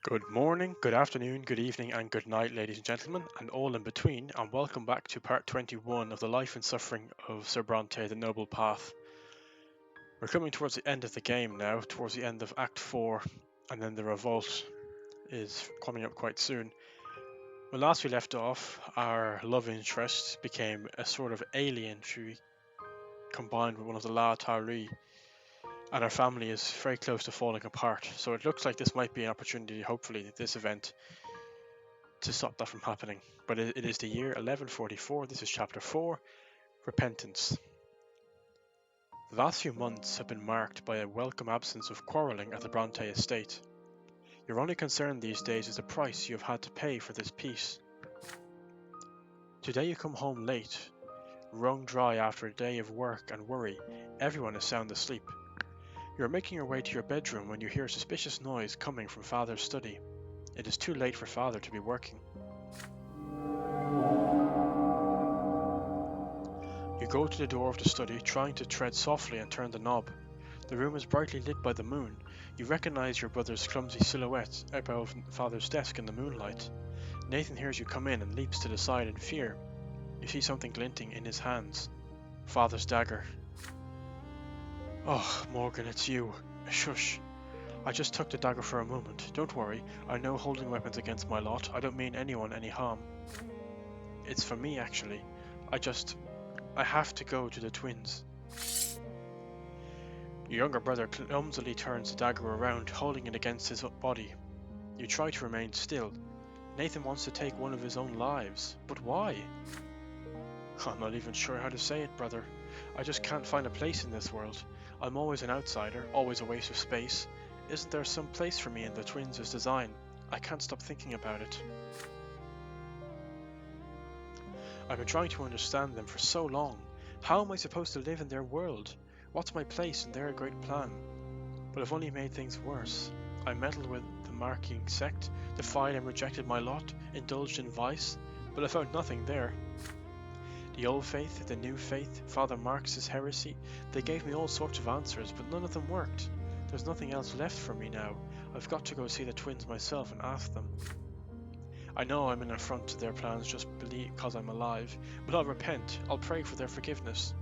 Good morning, good afternoon, good evening, and good night, ladies and gentlemen, and all in between, and welcome back to part 21 of the life and suffering of Sir Brante, the Noble Path. We're coming towards the end of the game now, towards the end of Act 4, and then the revolt is coming up quite soon. When last we left off, our love interest became a sort of alien. She combined with one of the La Tauri, and our family is very close to falling apart. So it looks like this might be an opportunity, hopefully, this event, to stop that from happening. But it is the year 1144. This is chapter 4, Repentance. The last few months have been marked by a welcome absence of quarrelling at the Brante estate. Your only concern these days is the price you have had to pay for this peace. Today you come home late, wrung dry after a day of work and worry. Everyone is sound asleep. You are making your way to your bedroom when you hear a suspicious noise coming from Father's study. It is too late for Father to be working. You go to the door of the study, trying to tread softly and turn the knob. The room is brightly lit by the moon. You recognize your brother's clumsy silhouette above Father's desk in the moonlight. Nathan hears you come in and leaps to the side in fear. You see something glinting in his hands. Father's dagger. Oh, Morgan, it's you. Shush. I just took the dagger for a moment. Don't worry, I know holding weapons against my lot. I don't mean anyone any harm. It's for me, actually. I have to go to the twins. Your younger brother clumsily turns the dagger around, holding it against his body. You try to remain still. Nathan wants to take one of his own lives. But why? I'm not even sure how to say it, brother. I just can't find a place in this world. I'm always an outsider, always a waste of space. Isn't there some place for me in the twins' design? I can't stop thinking about it. I've been trying to understand them for so long. How am I supposed to live in their world? What's my place in their great plan? But I've only made things worse. I meddled with the marking sect, defied and rejected my lot, indulged in vice, but I found nothing there. The old faith, the new faith, Father Marx's heresy, they gave me all sorts of answers, but none of them worked. There's nothing else left for me now. I've got to go see the twins myself and ask them. I know I'm an affront to their plans just because I'm alive, but I'll repent. I'll pray for their forgiveness.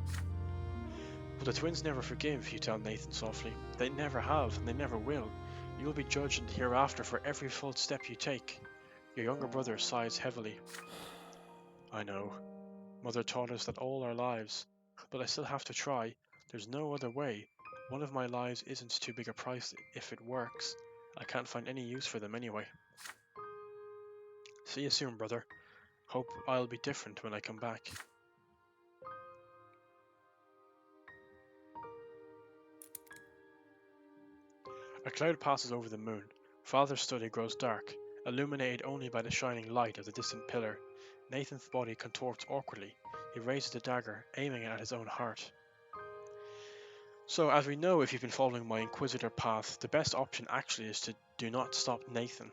But the twins never forgive, you tell Nathan softly. They never have, and they never will. You will be judged in the hereafter for every false step you take. Your younger brother sighs heavily. I know. Mother taught us that all our lives, but I still have to try. There's no other way. One of my lives isn't too big a price if it works. I can't find any use for them anyway. See you soon, brother. Hope I'll be different when I come back. A cloud passes over the moon. Father's study grows dark, illuminated only by the shining light of the distant pillar. Nathan's body contorts awkwardly. He raises the dagger, aiming it at his own heart. So, as we know if you've been following my inquisitor path, the best option actually is to do not stop Nathan.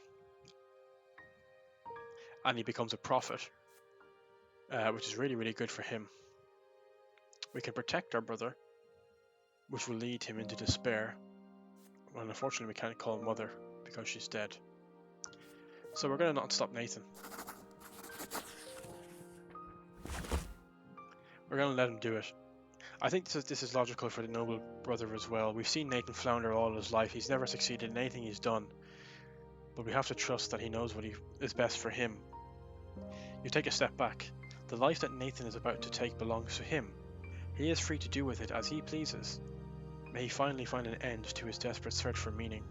And he becomes a prophet, which is really, really good for him. We can protect our brother, which will lead him into despair. And unfortunately we can't call Mother because she's dead. So we're going to not stop Nathan. We're going to let him do it. I think this is logical for the noble brother as well. We've seen Nathan flounder all his life. He's never succeeded in anything he's done. But we have to trust that he knows what is best for him. You take a step back. The life that Nathan is about to take belongs to him. He is free to do with it as he pleases. May he finally find an end to his desperate search for meaning.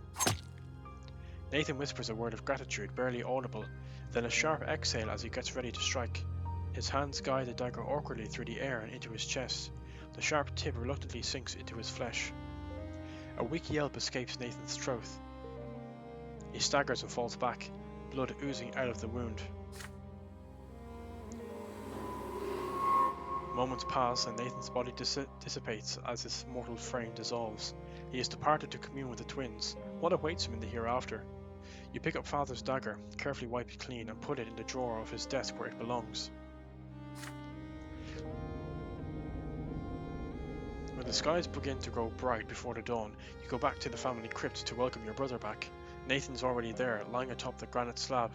Nathan whispers a word of gratitude, barely audible, then a sharp exhale as he gets ready to strike. His hands guide the dagger awkwardly through the air and into his chest. The sharp tip reluctantly sinks into his flesh. A weak yelp escapes Nathan's throat. He staggers and falls back, blood oozing out of the wound. Moments pass and Nathan's body dissipates as his mortal frame dissolves. He has departed to commune with the twins. What awaits him in the hereafter? You pick up Father's dagger, carefully wipe it clean, and put it in the drawer of his desk where it belongs. When the skies begin to grow bright before the dawn, you go back to the family crypt to welcome your brother back. Nathan's already there, lying atop the granite slab.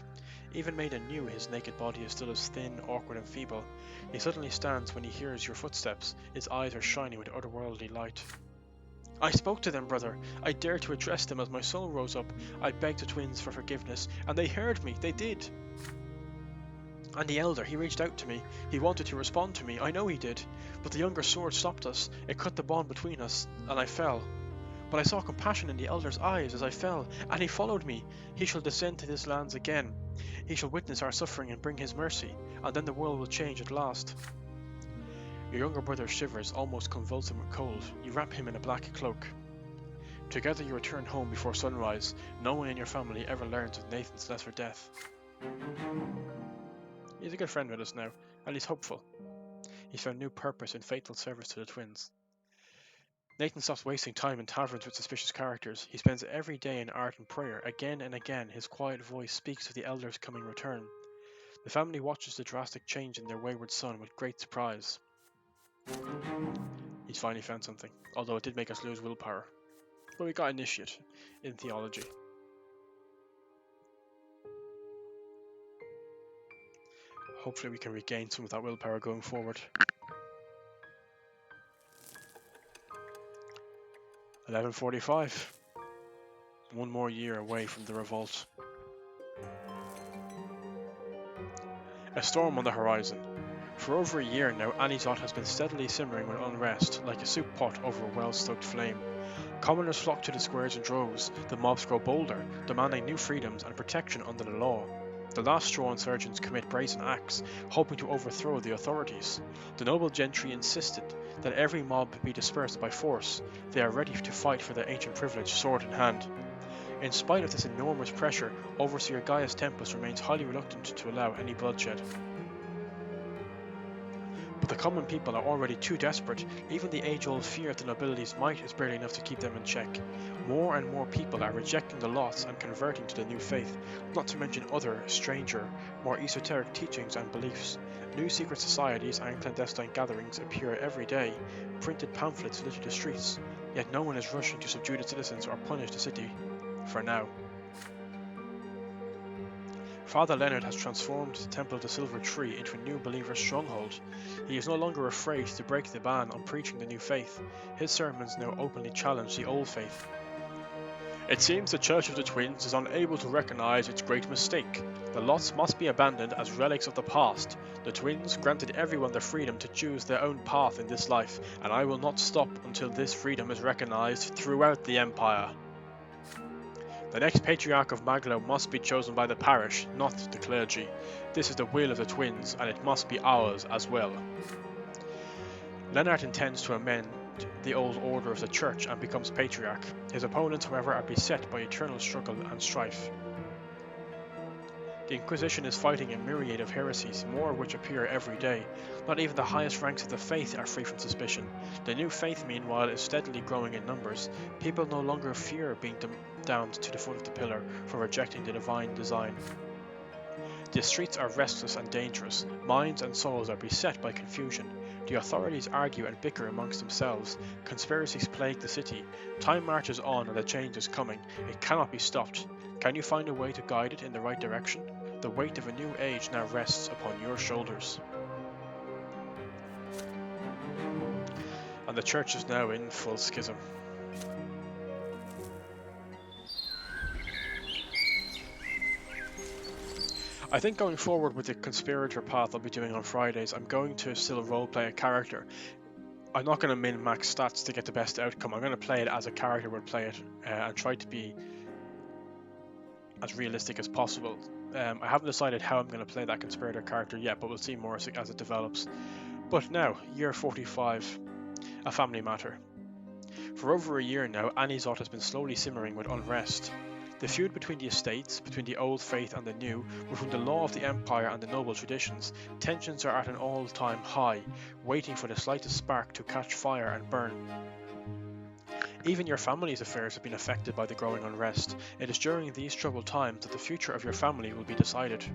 Even made anew, his naked body is still as thin, awkward, and feeble. He suddenly stands when he hears your footsteps. His eyes are shining with otherworldly light. I spoke to them, brother. I dared to address them as my soul rose up. I begged the twins for forgiveness, and they heard me. They did. And the elder, he reached out to me. He wanted to respond to me. I know he did. But the younger sword stopped us. It cut the bond between us, and I fell. But I saw compassion in the elder's eyes as I fell, and he followed me. He shall descend to these lands again. He shall witness our suffering and bring his mercy, and then the world will change at last. Your younger brother shivers, almost convulsing with cold. You wrap him in a black cloak. Together you return home before sunrise. No one in your family ever learns of Nathan's lesser death. He's a good friend with us now, and he's hopeful. He's found new purpose in faithful service to the twins. Nathan stops wasting time in taverns with suspicious characters. He spends every day in art and prayer. Again and again, his quiet voice speaks of the elder's coming return. The family watches the drastic change in their wayward son with great surprise. He's finally found something, although it did make us lose willpower. But we got initiate in theology. Hopefully we can regain some of that willpower going forward. 11:45. One more year away from the revolt. A storm on the horizon. For over a year now, Anizot has been steadily simmering with unrest, like a soup pot over a well-stoked flame. Commoners flock to the squares in droves. The mobs grow bolder, demanding new freedoms and protection under the law. The last straw insurgents commit brazen acts, hoping to overthrow the authorities. The noble gentry insisted that every mob be dispersed by force. They are ready to fight for their ancient privilege, sword in hand. In spite of this enormous pressure, Overseer Gaius Tempus remains highly reluctant to allow any bloodshed. But the common people are already too desperate. Even the age-old fear of the nobility's might is barely enough to keep them in check. More and more people are rejecting the lots and converting to the new faith, not to mention other, stranger, more esoteric teachings and beliefs. New secret societies and clandestine gatherings appear every day. Printed pamphlets litter the streets, yet no one is rushing to subdue the citizens or punish the city. For now. Father Leonard has transformed the Temple of the Silver Tree into a new believer's stronghold. He is no longer afraid to break the ban on preaching the new faith. His sermons now openly challenge the old faith. It seems the Church of the Twins is unable to recognize its great mistake. The lots must be abandoned as relics of the past. The Twins granted everyone the freedom to choose their own path in this life, and I will not stop until this freedom is recognized throughout the Empire. The next Patriarch of Maglo must be chosen by the parish, not the clergy. This is the will of the twins, and it must be ours as well. Leonard intends to amend the old order of the church and becomes Patriarch. His opponents, however, are beset by eternal struggle and strife. The Inquisition is fighting a myriad of heresies, more of which appear every day. Not even the highest ranks of the faith are free from suspicion. The new faith, meanwhile, is steadily growing in numbers. People no longer fear being damned to the foot of the pillar for rejecting the divine design. The streets are restless and dangerous. Minds and souls are beset by confusion. The authorities argue and bicker amongst themselves. Conspiracies plague the city. Time marches on and the change is coming. It cannot be stopped. Can you find a way to guide it in the right direction? The weight of a new age now rests upon your shoulders. And the church is now in full schism. I think going forward with the conspirator path I'll be doing on Fridays, I'm going to still roleplay a character. I'm not going to min-max stats to get the best outcome. I'm going to play it as a character would play it and try to be as realistic as possible. I haven't decided how I'm going to play that conspirator character yet, but we'll see more as it develops. But now, year 45, a family matter. For over a year now, Anizot has been slowly simmering with unrest. The feud between the estates, between the old faith and the new, between the law of the empire and the noble traditions, tensions are at an all-time high, waiting for the slightest spark to catch fire and burn. Even your family's affairs have been affected by the growing unrest. It is during these troubled times that the future of your family will be decided.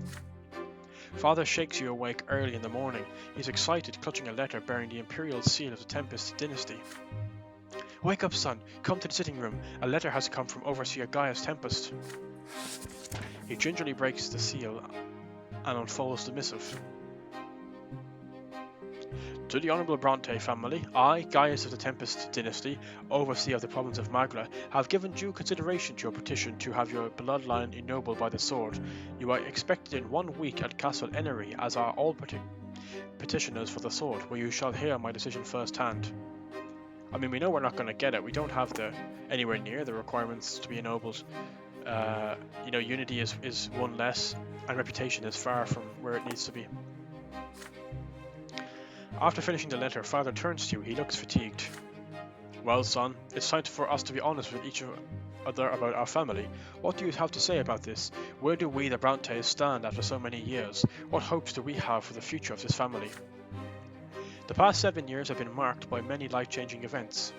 Father shakes you awake early in the morning. He's excited, clutching a letter bearing the imperial seal of the Tempest dynasty. Wake up, son. Come to the sitting room. A letter has come from Overseer Gaius Tempest. He gingerly breaks the seal and unfolds the missive. To the Honourable Brante family, I, Gaius of the Tempest dynasty, overseer of the province of Magla, have given due consideration to your petition to have your bloodline ennobled by the sword. You are expected in 1 week at Castle Enery as are all petitioners for the sword, where you shall hear my decision firsthand. I mean, we know we're not going to get it. We don't have anywhere near the requirements to be ennobled. Unity is one less, and reputation is far from where it needs to be. After finishing the letter, Father turns to you. He looks fatigued. Well, son, it's time for us to be honest with each other about our family. What do you have to say about this? Where do we, the Brantes, stand after so many years? What hopes do we have for the future of this family? The past 7 years have been marked by many life-changing events.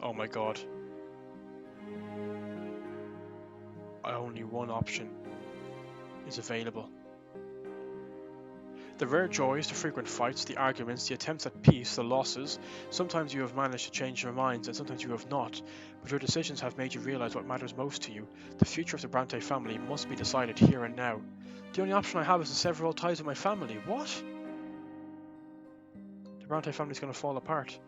Oh my god. Only one option is available. The rare joys, the frequent fights, the arguments, the attempts at peace, the losses. Sometimes you have managed to change your minds and sometimes you have not, but your decisions have made you realize what matters most to you. The future of the Brante family must be decided here and now. The only option I have is to sever all ties with my family. What? The Brante family is going to fall apart.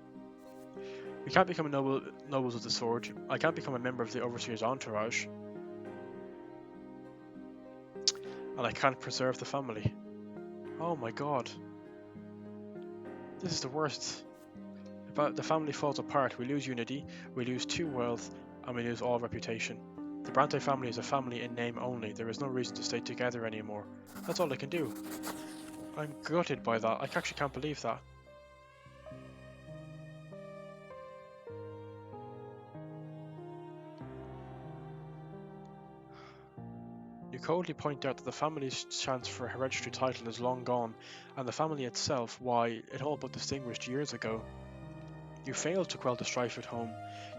We can't become nobles of the sword. I can't become a member of the Overseer's entourage. And I can't preserve the family. Oh my god. This is the worst. The family falls apart. We lose unity, we lose 2 wealth, and we lose all reputation. The Brante family is a family in name only. There is no reason to stay together anymore. That's all I can do. I'm gutted by that. I actually can't believe that. You coldly point out that the family's chance for a hereditary title is long gone, and the family itself, why, it all but distinguished years ago. You failed to quell the strife at home.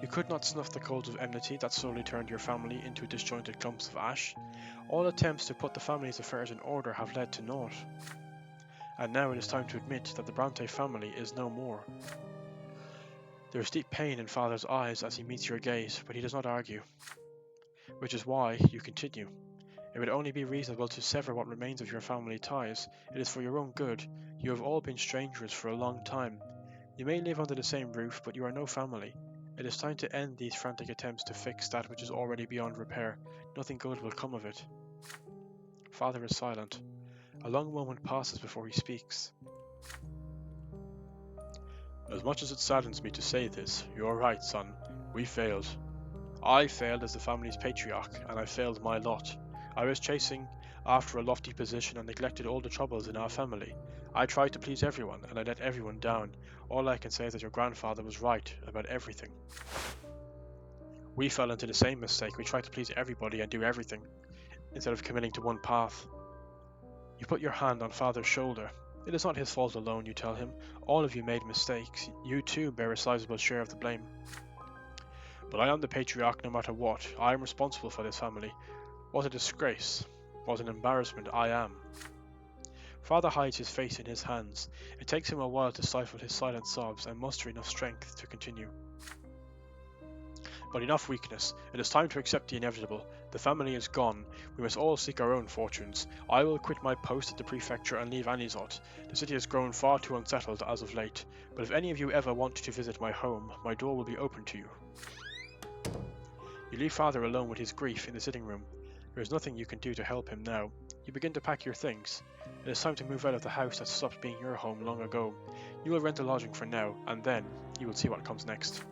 You could not snuff the coals of enmity that slowly turned your family into disjointed clumps of ash. All attempts to put the family's affairs in order have led to naught. And now it is time to admit that the Brante family is no more. There is deep pain in Father's eyes as he meets your gaze, but he does not argue. Which is why you continue. It would only be reasonable to sever what remains of your family ties. It is for your own good. You have all been strangers for a long time. You may live under the same roof, but you are no family. It is time to end these frantic attempts to fix that which is already beyond repair. Nothing good will come of it. Father is silent. A long moment passes before he speaks. As much as it saddens me to say this, you are right, son. We failed. I failed as the family's patriarch, and I failed my lot. I was chasing after a lofty position and neglected all the troubles in our family. I tried to please everyone, and I let everyone down. All I can say is that your grandfather was right about everything. We fell into the same mistake. We tried to please everybody and do everything, instead of committing to one path. You put your hand on Father's shoulder. It is not his fault alone, you tell him. All of you made mistakes. You too bear a sizable share of the blame. But I am the patriarch no matter what. I am responsible for this family. What a disgrace. What an embarrassment I am. Father hides his face in his hands. It takes him a while to stifle his silent sobs and muster enough strength to continue. But enough weakness. It is time to accept the inevitable. The family is gone. We must all seek our own fortunes. I will quit my post at the prefecture and leave Anisot. The city has grown far too unsettled as of late. But if any of you ever want to visit my home, my door will be open to you. You leave Father alone with his grief in the sitting room. There is nothing you can do to help him now. You begin to pack your things. It is time to move out of the house that stopped being your home long ago. You will rent a lodging for now, and then you will see what comes next.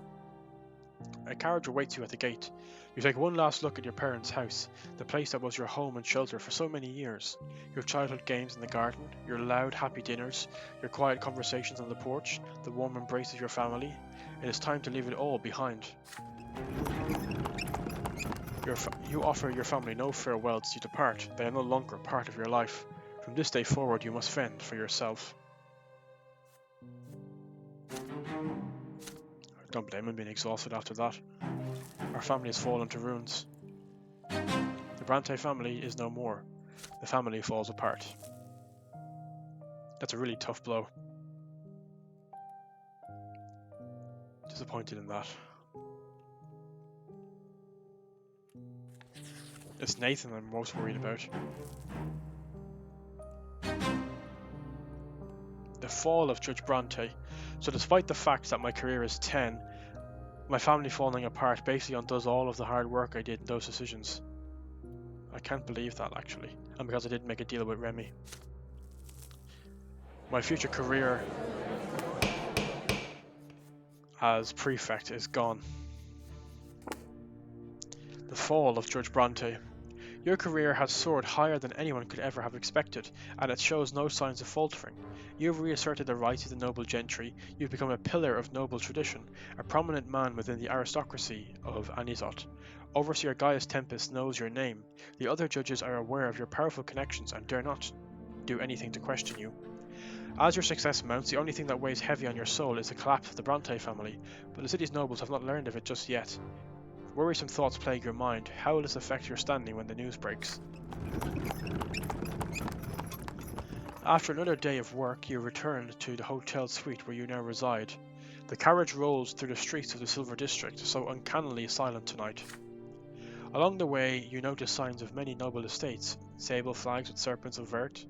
A carriage awaits you at the gate. You take one last look at your parents' house, the place that was your home and shelter for so many years. Your childhood games in the garden, your loud, happy dinners, your quiet conversations on the porch, the warm embrace of your family. It is time to leave it all behind. You offer your family no farewell as you depart. They are no longer part of your life. From this day forward, you must fend for yourself. I don't blame him being exhausted after that. Our family has fallen to ruins. The Brante family is no more. The family falls apart. That's a really tough blow. This disappointed in that. It's Nathan I'm most worried about. The fall of Judge Brante. So despite the fact that my career is 10, my family falling apart basically undoes all of the hard work I did in those decisions. I can't believe that, actually. And because I didn't make a deal with Remy. My future career as prefect is gone. The fall of Judge Brante. Your career has soared higher than anyone could ever have expected, and it shows no signs of faltering. You have reasserted the rights of the noble gentry, you've become a pillar of noble tradition, a prominent man within the aristocracy of Anisot. Overseer Gaius Tempest knows your name. The other judges are aware of your powerful connections and dare not do anything to question you. As your success mounts, the only thing that weighs heavy on your soul is the collapse of the Brante family, but the city's nobles have not learned of it just yet. Worrisome thoughts plague your mind. How will this affect your standing when the news breaks? After another day of work, you return to the hotel suite where you now reside. The carriage rolls through the streets of the Silver District, so uncannily silent tonight. Along the way, you notice signs of many noble estates, sable flags with serpents of vert,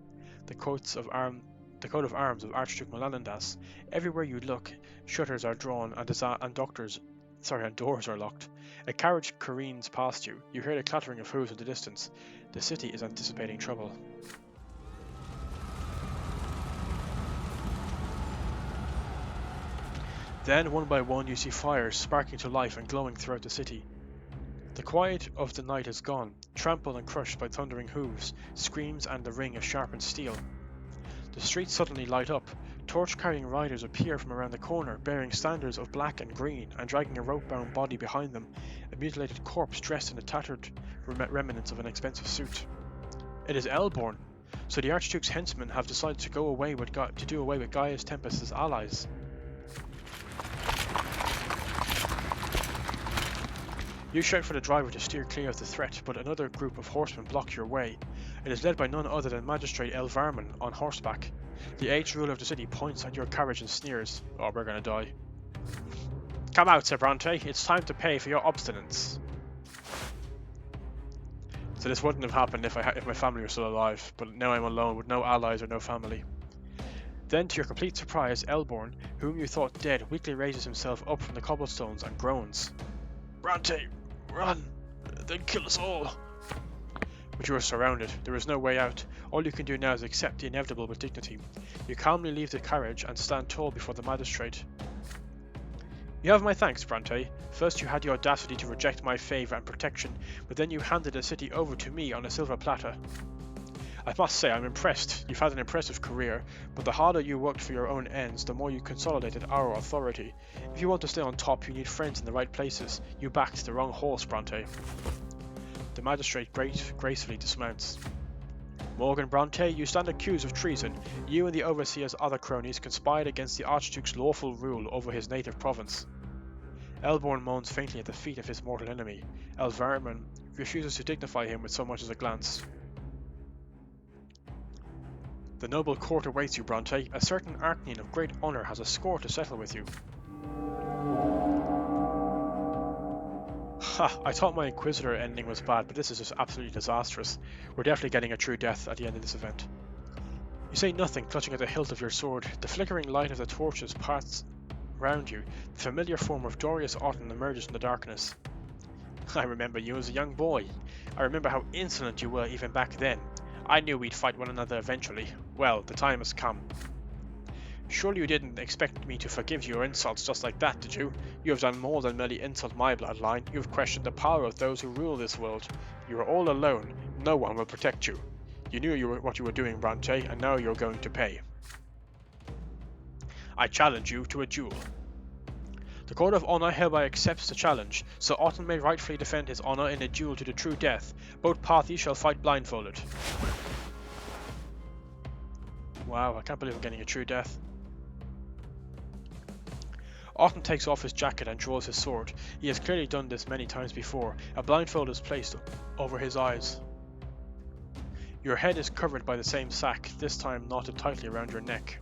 the coat of arms of Archduke Melalandas. Everywhere you look, shutters are drawn and doors are locked. A carriage careens past you. You hear the clattering of hooves in the distance. The city is anticipating trouble. Then, one by one, you see fires sparking to life and glowing throughout the city. The quiet of the night is gone, trampled and crushed by thundering hooves, screams and the ring of sharpened steel. The streets suddenly light up. Torch-carrying riders appear from around the corner, bearing standards of black and green, and dragging a rope-bound body behind them, a mutilated corpse dressed in the tattered remnants of an expensive suit. It is Elborn, so the Archduke's henchmen have decided to do away with Gaius Tempest's allies. You shout for the driver to steer clear of the threat, but another group of horsemen block your way. It is led by none other than Magistrate Elvarman on horseback. The aged ruler of the city points at your carriage and sneers. Oh, we're gonna die. Come out, Sir Brante. It's time to pay for your obstinance. So this wouldn't have happened if my family were still alive, but now I'm alone with no allies or no family. Then, to your complete surprise, Elborn, whom you thought dead, weakly raises himself up from the cobblestones and groans. Brante, run! They'll kill us all! But you are surrounded. There is no way out. All you can do now is accept the inevitable with dignity. You calmly leave the carriage and stand tall before the magistrate. You have my thanks, Brante. First you had the audacity to reject my favour and protection, but then you handed the city over to me on a silver platter. I must say I'm impressed. You've had an impressive career, but the harder you worked for your own ends, the more you consolidated our authority. If you want to stay on top, you need friends in the right places. You backed the wrong horse, Brante. The magistrate gracefully dismounts. Morgan Brante, you stand accused of treason. You and the overseer's other cronies conspired against the Archduke's lawful rule over his native province. Elborn moans faintly at the feet of his mortal enemy. Elvarman refuses to dignify him with so much as a glance. The noble court awaits you, Brante. A certain Archnian of great honour has a score to settle with you. Ha! I thought my Inquisitor ending was bad, but this is just absolutely disastrous. We're definitely getting a true death at the end of this event. You say nothing, clutching at the hilt of your sword. The flickering light of the torches parts round you. The familiar form of Dorius Otten emerges from the darkness. I remember you as a young boy. I remember how insolent you were even back then. I knew we'd fight one another eventually. Well, the time has come. Surely you didn't expect me to forgive your insults just like that, did you? You have done more than merely insult my bloodline. You have questioned the power of those who rule this world. You are all alone. No one will protect you. You knew what you were doing, Brante, and now you're going to pay. I challenge you to a duel. The Court of Honour hereby accepts the challenge, so Otten may rightfully defend his honour in a duel to the true death. Both parties shall fight blindfolded. Wow, I can't believe I'm getting a true death. Otten takes off his jacket and draws his sword. He has clearly done this many times before. A blindfold is placed over his eyes. Your head is covered by the same sack, this time knotted tightly around your neck.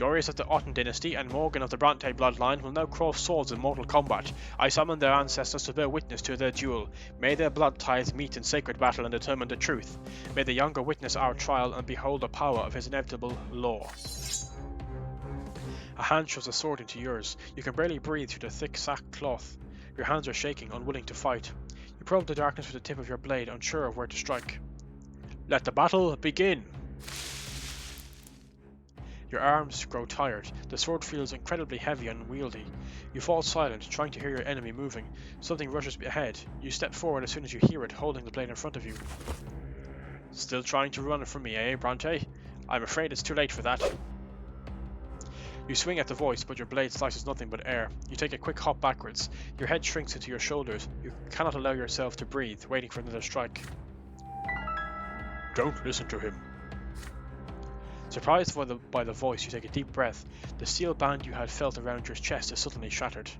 Dorius of the Otton dynasty and Morgan of the Brante bloodline will now cross swords in mortal combat. I summon their ancestors to bear witness to their duel. May their blood ties meet in sacred battle and determine the truth. May the younger witness our trial and behold the power of his inevitable law. A hand shoves a sword into yours. You can barely breathe through the thick sackcloth. Your hands are shaking, unwilling to fight. You probe the darkness with the tip of your blade, unsure of where to strike. Let the battle begin! Your arms grow tired. The sword feels incredibly heavy and unwieldy. You fall silent, trying to hear your enemy moving. Something rushes ahead. You step forward as soon as you hear it, holding the blade in front of you. Still trying to run it from me, eh, Brante? I'm afraid it's too late for that. You swing at the voice, but your blade slices nothing but air. You take a quick hop backwards. Your head shrinks into your shoulders. You cannot allow yourself to breathe, waiting for another strike. Don't listen to him. Surprised by the voice, you take a deep breath. The steel band you had felt around your chest is suddenly shattered.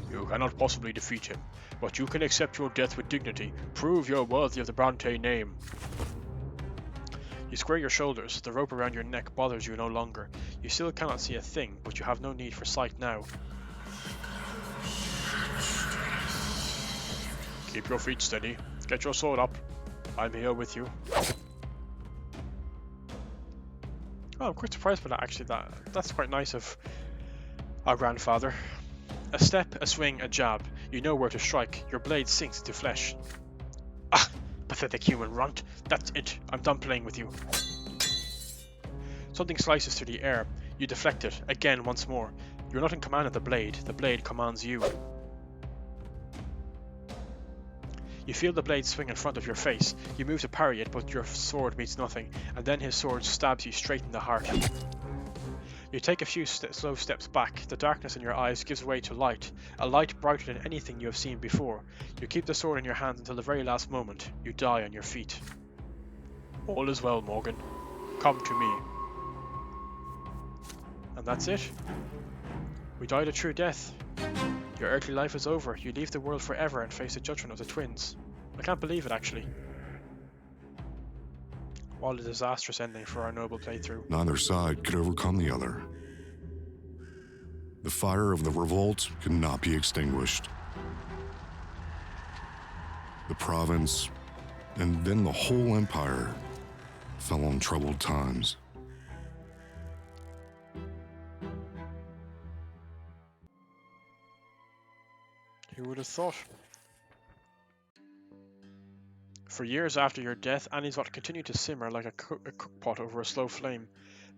You cannot possibly defeat him, but you can accept your death with dignity. Prove you're worthy of the Brante name. You square your shoulders. The rope around your neck bothers you no longer. You still cannot see a thing, but you have no need for sight now. Keep your feet steady. Get your sword up. I'm here with you. Oh, I'm quite surprised by that, actually. That's quite nice of our grandfather. A step, a swing, a jab. You know where to strike. Your blade sinks into flesh. Ah! Pathetic human runt. That's it. I'm done playing with you. Something slices through the air. You deflect it. Again, once more. You're not in command of the blade. The blade commands you. You feel the blade swing in front of your face. You move to parry it, but your sword meets nothing, and then his sword stabs you straight in the heart. You take a few slow steps back. The darkness in your eyes gives way to light, a light brighter than anything you have seen before. You keep the sword in your hand until the very last moment. You die on your feet. All is well, Morgan. Come to me. And that's it. We died a true death. Your earthly life is over. You leave the world forever and face the judgment of the twins. I can't believe it, actually. What a disastrous ending for our noble playthrough. Neither side could overcome the other. The fire of the revolt could not be extinguished. The province, and then the whole empire, fell on troubled times. Who would have thought? For years after your death, Anizot continued to simmer like a cookpot over a slow flame.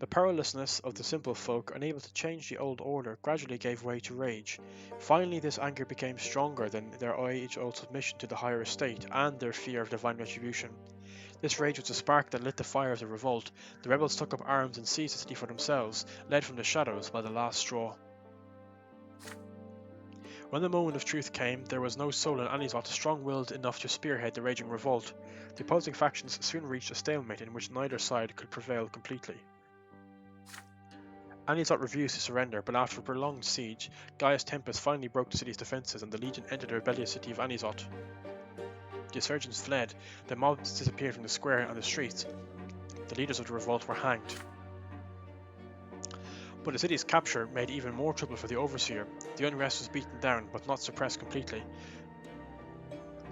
The powerlessness of the simple folk, unable to change the old order, gradually gave way to rage. Finally, this anger became stronger than their age-old submission to the higher estate and their fear of divine retribution. This rage was the spark that lit the fire of the revolt. The rebels took up arms and seized the city for themselves, led from the shadows by the last straw. When the moment of truth came, there was no soul in Anizot strong-willed enough to spearhead the raging revolt. The opposing factions soon reached a stalemate in which neither side could prevail completely. Anizot refused to surrender, but after a prolonged siege, Gaius Tempest finally broke the city's defences and the Legion entered the rebellious city of Anizot. The insurgents fled, the mobs disappeared from the square and the streets. The leaders of the revolt were hanged. But the city's capture made even more trouble for the overseer. The unrest was beaten down, but not suppressed completely.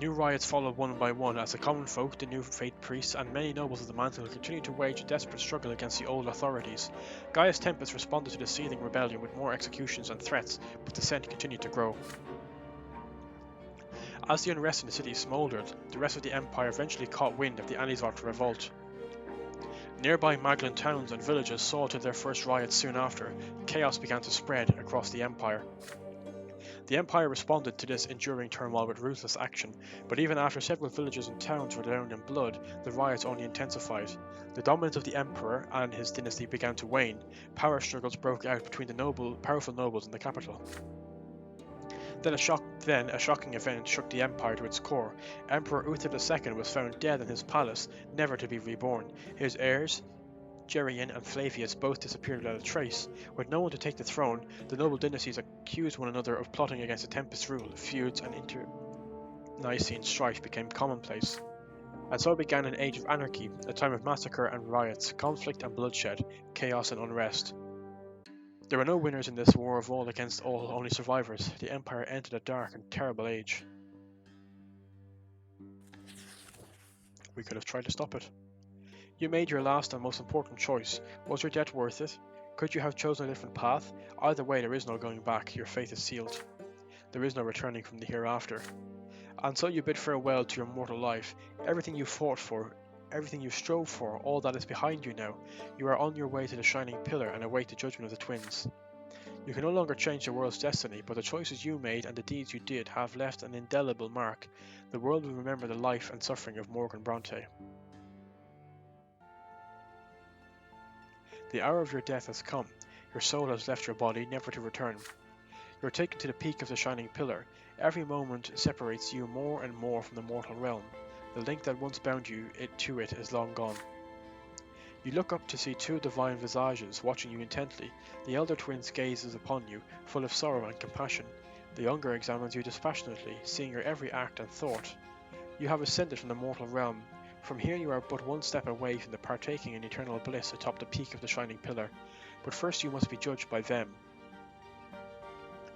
New riots followed one by one as the common folk, the new faith priests, and many nobles of the mantle continued to wage a desperate struggle against the old authorities. Gaius Tempest responded to the seething rebellion with more executions and threats, but dissent continued to grow. As the unrest in the city smouldered, the rest of the empire eventually caught wind of the Anizot revolt. Nearby Maglan towns and villages saw to their first riots soon after. Chaos began to spread across the empire. The empire responded to this enduring turmoil with ruthless action, but even after several villages and towns were drowned in blood, the riots only intensified. The dominance of the emperor and his dynasty began to wane. Power struggles broke out between the powerful nobles in the capital. Then a shocking event shook the empire to its core. Emperor Uther II was found dead in his palace, never to be reborn. His heirs, Gerion and Flavius, both disappeared without a trace. With no one to take the throne, the noble dynasties accused one another of plotting against the Tempest rule. Feuds and internecine strife became commonplace. And so began an age of anarchy, a time of massacre and riots, conflict and bloodshed, chaos and unrest. There were no winners in this war of all against all, only survivors. The Empire entered a dark and terrible age. We could have tried to stop it. You made your last and most important choice. Was your debt worth it? Could you have chosen a different path? Either way, there is no going back. Your fate is sealed. There is no returning from the hereafter. And so you bid farewell to your mortal life. Everything you fought for, everything you strove for, all that is behind you now. You are on your way to the shining pillar and await the judgment of the twins. You can no longer change the world's destiny, but the choices you made and the deeds you did have left an indelible mark. The world will remember the life and suffering of Morgan Brante. The hour of your death has come. Your soul has left your body, never to return. You are taken to the peak of the shining pillar. Every moment separates you more and more from the mortal realm. The link that once bound you to it is long gone. You look up to see two divine visages watching you intently. The elder twin's gazes upon you, full of sorrow and compassion. The younger examines you dispassionately, seeing your every act and thought. You have ascended from the mortal realm. From here you are but one step away from the partaking in eternal bliss atop the peak of the shining pillar. But first you must be judged by them,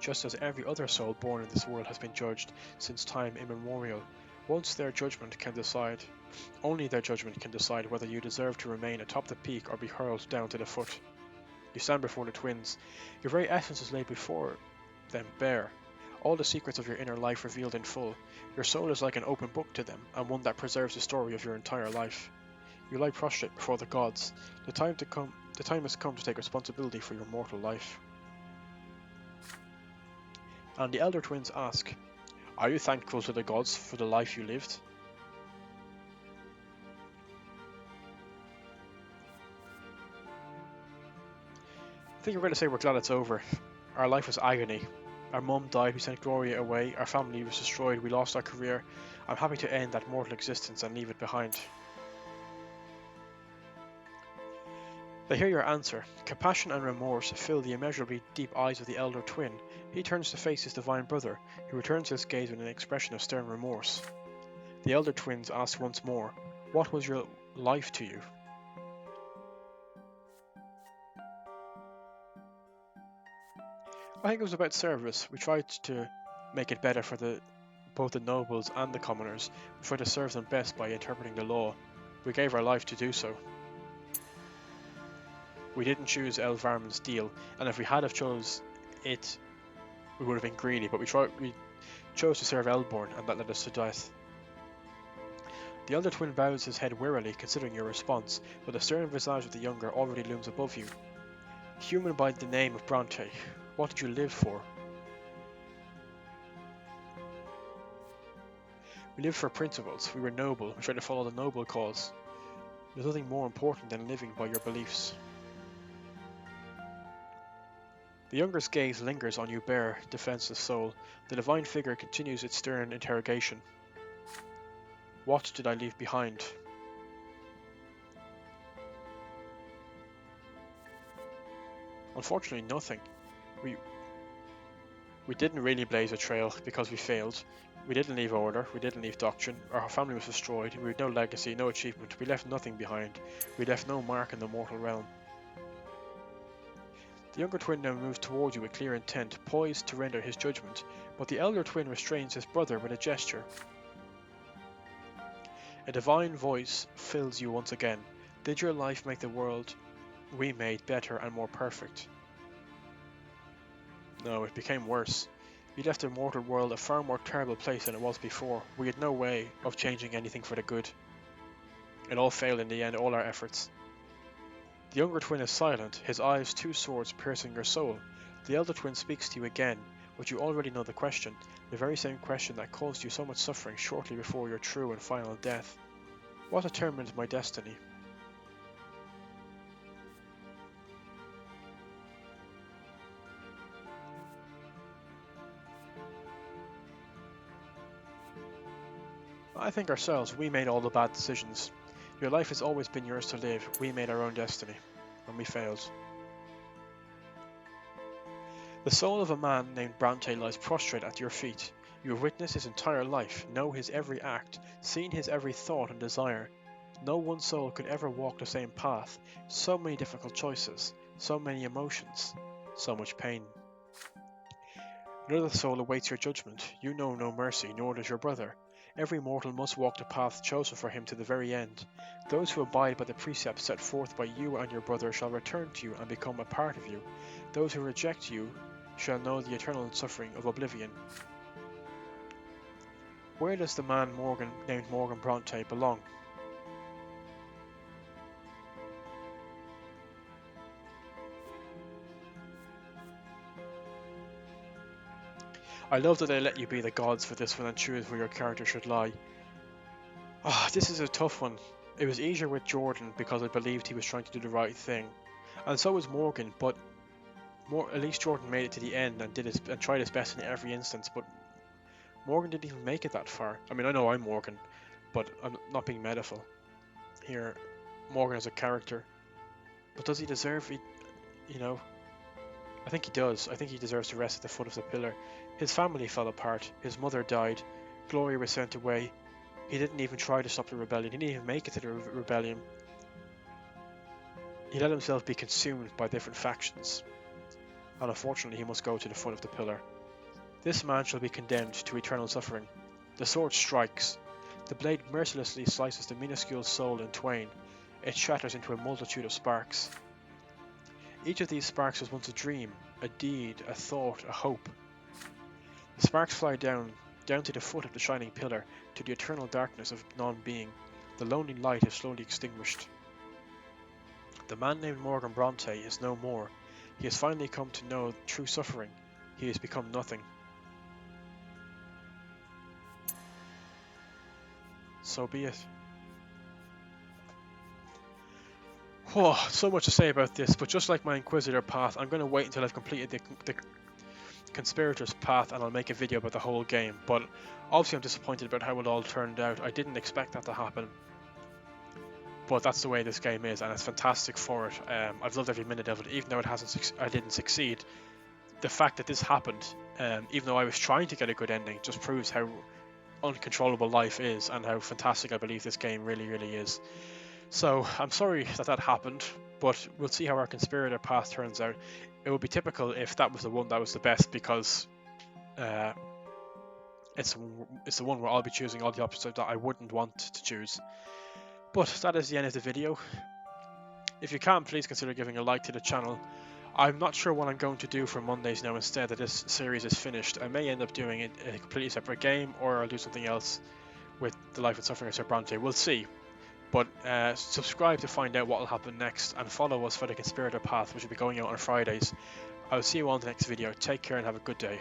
just as every other soul born in this world has been judged since time immemorial. Only their judgment can decide whether you deserve to remain atop the peak or be hurled down to the foot. You stand before the twins. Your very essence is laid before them bare. All the secrets of your inner life revealed in full. Your soul is like an open book to them, and one that preserves the story of your entire life. You lie prostrate before the gods. The time has come to take responsibility for your mortal life. And the elder twins ask, "Are you thankful to the gods for the life you lived?" I think we're going to say we're glad it's over. Our life was agony. Our mum died, we sent Gloria away, our family was destroyed, we lost our career. I'm happy to end that mortal existence and leave it behind. They hear your answer. Compassion and remorse fill the immeasurably deep eyes of the elder twin. He turns to face his divine brother, who returns his gaze with an expression of stern remorse. The elder twins ask once more, "What was your life to you?" I think it was about service. We tried to make it better for both the nobles and the commoners. We tried to serve them best by interpreting the law. We gave our life to do so. We didn't choose El Varman's deal, and if we had have chose it, we would have been greedy, but we chose to serve Elborn, and that led us to death. The elder twin bows his head wearily, considering your response, but the stern visage of the younger already looms above you. Human by the name of Brante, what did you live for? We lived for principles. We were noble. We tried to follow the noble cause. There's nothing more important than living by your beliefs. The younger's gaze lingers on your bare, defenseless soul. The divine figure continues its stern interrogation. What did I leave behind? Unfortunately, nothing. We didn't really blaze a trail because we failed. We didn't leave order, we didn't leave doctrine, our family was destroyed, we had no legacy, no achievement, we left nothing behind, we left no mark in the mortal realm. The younger twin now moves toward you with clear intent, poised to render his judgment, but the elder twin restrains his brother with a gesture. A divine voice fills you once again. Did your life make the world we made better and more perfect? No, it became worse. You left the mortal world a far more terrible place than it was before. We had no way of changing anything for the good. It all failed in the end, all our efforts. The younger twin is silent, his eyes two swords piercing your soul. The elder twin speaks to you again, but you already know the question, the very same question that caused you so much suffering shortly before your true and final death. What determined my destiny? I think ourselves. We made all the bad decisions. Your life has always been yours to live. We made our own destiny, and we failed. The soul of a man named Brante lies prostrate at your feet. You have witnessed his entire life, know his every act, seen his every thought and desire. No one soul could ever walk the same path. So many difficult choices, so many emotions, so much pain. Another soul awaits your judgment. You know no mercy, nor does your brother. Every mortal must walk the path chosen for him to the very end. Those who abide by the precepts set forth by you and your brother shall return to you and become a part of you. Those who reject you shall know the eternal suffering of oblivion. Where does the man named Morgan Brante belong? I love that they let you be the gods for this one and choose where your character should lie. This is a tough one. It was easier with Jordan because I believed he was trying to do the right thing. And so was Morgan, but at least Jordan made it to the end and tried his best in every instance, but Morgan didn't even make it that far. I mean, I know I'm Morgan, but I'm not being metaphor here. Morgan as a character. But does he deserve it? You know, I think he does. I think he deserves to rest at the foot of the pillar. His family fell apart. His mother died. Gloria was sent away. He didn't even try to stop the rebellion. He didn't even make it to the rebellion. He let himself be consumed by different factions. And unfortunately he must go to the foot of the pillar. This man shall be condemned to eternal suffering. The sword strikes. The blade mercilessly slices the minuscule soul in twain. It shatters into a multitude of sparks. Each of these sparks was once a dream, a deed, a thought, a hope. The sparks fly down to the foot of the shining pillar, to the eternal darkness of non-being. The lonely light is slowly extinguished. The man named Morgan Brante is no more. He has finally come to know true suffering. He has become nothing. So be it. Whoa, so much to say about this, but just like my Inquisitor path, I'm going to wait until I've completed the Conspirator's path and I'll make a video about the whole game, but obviously I'm disappointed about how it all turned out. I didn't expect that to happen, but that's the way this game is, and it's fantastic for it. I've loved every minute of it, even though I didn't succeed. The fact that this happened, even though I was trying to get a good ending, just proves how uncontrollable life is and how fantastic I believe this game really, really is. So I'm sorry that happened, but we'll see how our Conspirator path turns out. It would be typical if that was the one that was the best, because it's the one where I'll be choosing all the options that I wouldn't want to choose. But that is the end of the video. If you can, please consider giving a like to the channel. I'm not sure what I'm going to do for Mondays now instead that this series is finished. I may end up doing it a completely separate game, or I'll do something else with the life and suffering of Sir Brante. We'll see. But subscribe to find out what will happen next, and follow us for the Conspirator path, which will be going out on Fridays. I'll see you on the next video. Take care and have a good day.